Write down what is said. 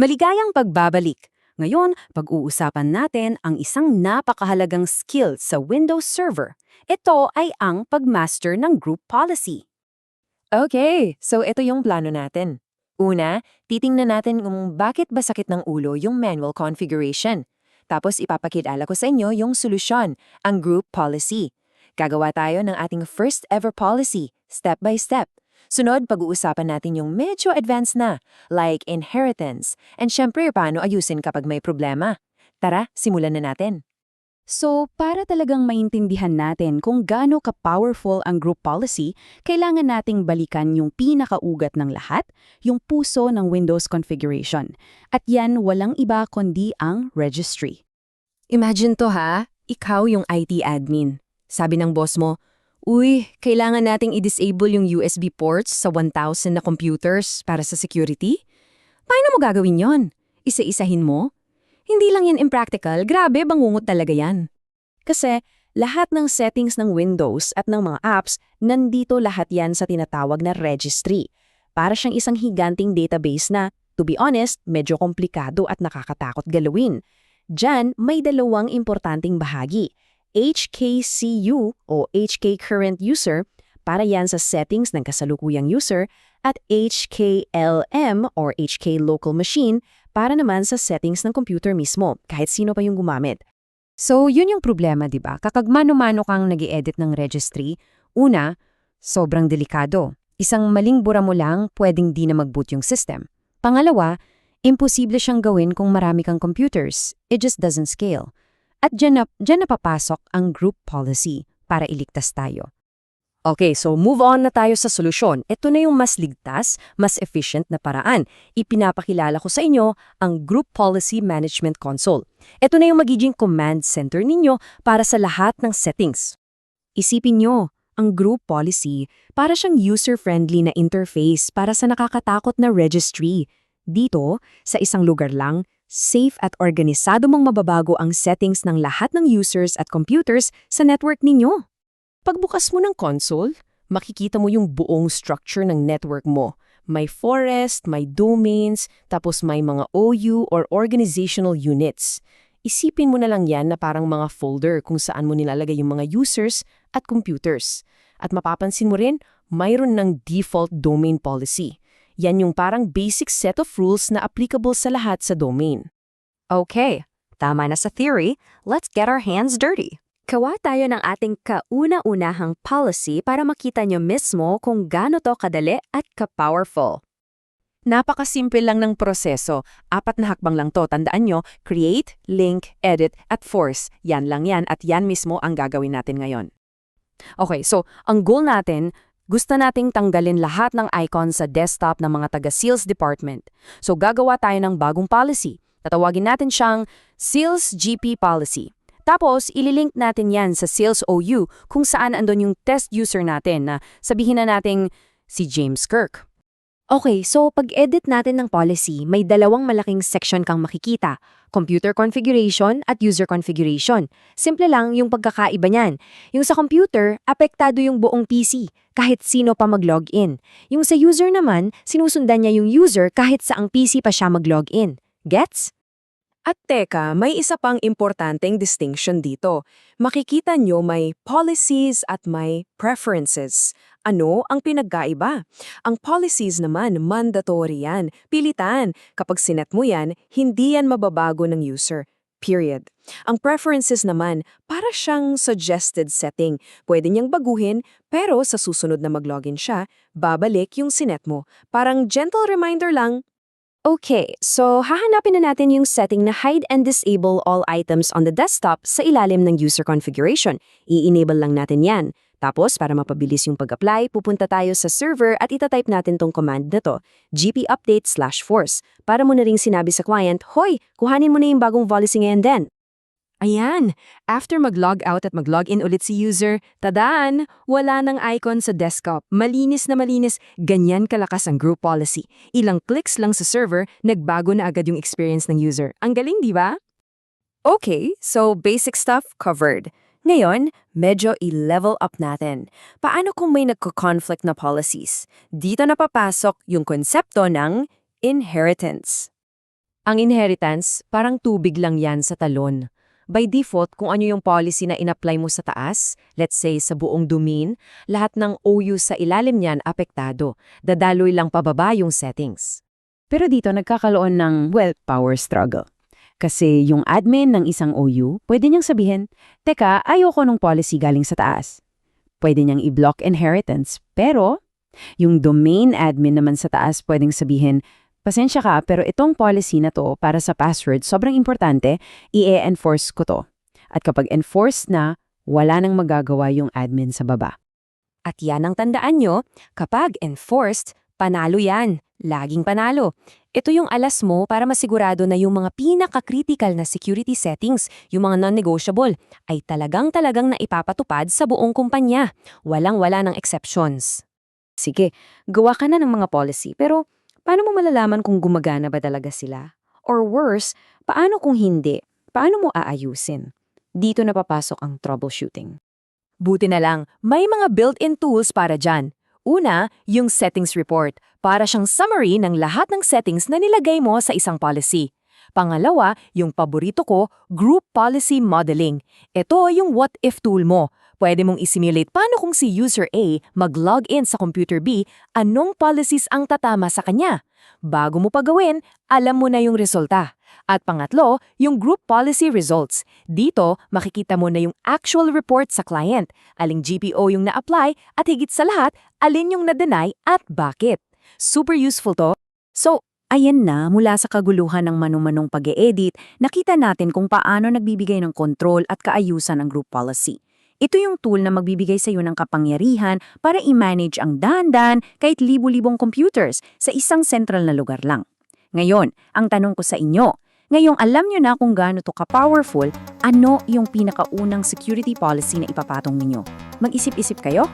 Maligayang pagbabalik! Ngayon, pag-uusapan natin ang isang napakahalagang skill sa Windows Server. Ito ay ang pagmaster ng group policy. Okay, so ito yung plano natin. Una, titingnan natin kung bakit ba sakit ng ulo yung manual configuration. Tapos ipapakilala ko sa inyo yung solusyon, ang group policy. Gagawa tayo ng ating first ever policy, step by step. Sunod, pag-uusapan natin yung medyo advanced na, like inheritance, and syempre paano ayusin kapag may problema. Tara, simulan na natin. So, para talagang maintindihan natin kung gaano ka-powerful ang group policy, kailangan nating balikan yung pinakaugat ng lahat, yung puso ng Windows configuration. At yan walang iba kundi ang registry. Imagine to ha, ikaw yung IT admin. Sabi ng boss mo, uy, kailangan nating i-disable yung USB ports sa 1,000 na computers para sa security? Paano mo gagawin yon? Isa-isahin mo? Hindi lang yan impractical, grabe, bangungot talaga yan. Kasi lahat ng settings ng Windows at ng mga apps, nandito lahat yan sa tinatawag na registry. Para siyang isang higanting database na, to be honest, medyo komplikado at nakakatakot galawin. Diyan, may dalawang importanteng bahagi. HKCU o HK Current User para yan sa settings ng kasalukuyang user at HKLM or HK Local Machine para naman sa settings ng computer mismo, kahit sino pa yung gumamit. So, yun yung problema, di ba? Kapag mano-mano kang nag-i-edit ng registry, una, sobrang delikado. Isang maling bura mo lang, pwedeng di na mag-boot yung system. Pangalawa, imposible siyang gawin kung marami kang computers. It just doesn't scale. At dyan na papasok ang group policy para iligtas tayo. Okay, so move on na tayo sa solusyon. Ito na yung mas ligtas, mas efficient na paraan. Ipinapakilala ko sa inyo ang Group Policy Management Console. Ito na yung magiging command center ninyo para sa lahat ng settings. Isipin nyo, ang group policy para siyang user-friendly na interface para sa nakakatakot na registry. Dito, sa isang lugar lang, safe at organisado mong mababago ang settings ng lahat ng users at computers sa network ninyo. Pagbukas mo ng console, makikita mo yung buong structure ng network mo. May forest, may domains, tapos may mga OU or organizational units. Isipin mo na lang yan na parang mga folder kung saan mo nilalagay yung mga users at computers. At mapapansin mo rin, mayroon ng default domain policy. Yan yung parang basic set of rules na applicable sa lahat sa domain. Okay, tama na sa theory, let's get our hands dirty. Gawa tayo ng ating kauna-unahang policy para makita nyo mismo kung gaano to kadali at ka-powerful. Napakasimple lang ng proseso. 4 na hakbang lang to. Tandaan nyo, create, link, edit, at force. Yan lang yan at yan mismo ang gagawin natin ngayon. Okay, so ang goal natin, gusto nating tanggalin lahat ng icon sa desktop ng mga taga-sales department. So gagawa tayo ng bagong policy. Tatawagin natin siyang Sales GP Policy. Tapos, ililink natin yan sa Sales OU kung saan andun yung test user natin na sabihin na nating si James Kirk. Okay, so pag-edit natin ng policy, may dalawang malaking section kang makikita, computer configuration at user configuration. Simple lang yung pagkakaiba niyan. Yung sa computer, apektado yung buong PC, kahit sino pa mag-login. Yung sa user naman, sinusundan niya yung user kahit saang PC pa siya mag-login. Gets? At teka, may isa pang importanteng distinction dito. Makikita nyo may policies at may preferences. Ano ang pinagkaiba? Ang policies naman, mandatory yan. Pilitan. Kapag sinet mo yan, hindi yan mababago ng user. Period. Ang preferences naman, para siyang suggested setting. Pwede niyang baguhin, pero sa susunod na mag-login siya, babalik yung sinet mo. Parang gentle reminder lang. Okay, so hahanapin na natin yung setting na hide and disable all items on the desktop sa ilalim ng user configuration. I-enable lang natin yan. Tapos, para mapabilis yung pag-apply, pupunta tayo sa server at itatype natin tong command na to, gpupdate/force, para mo na ring sinabi sa client, hoy, kuhanin mo na yung bagong policy ngayon din. Ayan, after mag-log out at mag-log in ulit si user, tadaan, wala nang icon sa desktop. Malinis na malinis, ganyan kalakas ang group policy. Ilang clicks lang sa server, nagbago na agad yung experience ng user. Ang galing, di ba? Okay, so basic stuff covered. Ngayon, medyo i-level up natin. Paano kung may nagko-conflict na policies? Dito na papasok yung konsepto ng inheritance. Ang inheritance, parang tubig lang yan sa talon. By default, kung ano yung policy na in-apply mo sa taas, let's say sa buong domain, lahat ng OU sa ilalim niyan apektado. Dadaloy lang pababa yung settings. Pero dito nagkakaloon ng, power struggle. Kasi yung admin ng isang OU, pwede niyang sabihin, teka, ayoko nung policy galing sa taas. Pwede niyang i-block inheritance, pero yung domain admin naman sa taas pwedeng sabihin, pasensya ka, pero itong policy na to para sa password, sobrang importante, i-enforce ko to. At kapag enforced na, wala nang magagawa yung admin sa baba. At yan ang tandaan nyo, kapag enforced, panalo yan. Laging panalo. Ito yung alas mo para masigurado na yung mga pinaka-critical na security settings, yung mga non-negotiable, ay talagang-talagang naipapatupad sa buong kumpanya. Walang-wala ng exceptions. Sige, gawa ka na ng mga policy, pero paano mo malalaman kung gumagana ba talaga sila? Or worse, paano kung hindi? Paano mo aayusin? Dito na papasok ang troubleshooting. Buti na lang, may mga built-in tools para dyan. Una, yung settings report, para siyang summary ng lahat ng settings na nilagay mo sa isang policy. Pangalawa, yung paborito ko, group policy modeling. Ito yung what-if tool mo. Pwede mong isimulate paano kung si user A mag-login sa computer B, anong policies ang tatama sa kanya. Bago mo pa gawin, alam mo na yung resulta. At pangatlo, yung group policy results. Dito, makikita mo na yung actual report sa client, aling GPO yung na-apply at higit sa lahat, alin yung na-deny at bakit. Super useful to. So, ayan na, mula sa kaguluhan ng manu-manong pag-e-edit, nakita natin kung paano nagbibigay ng control at kaayusan ang group policy. Ito yung tool na magbibigay sa iyo ng kapangyarihan para i-manage ang dahan-dahan kahit libu-libong computers sa isang central na lugar lang. Ngayon, ang tanong ko sa inyo, ngayong alam nyo na kung gaano to ka-powerful, ano yung pinakaunang security policy na ipapatong ninyo? Mag-isip-isip kayo?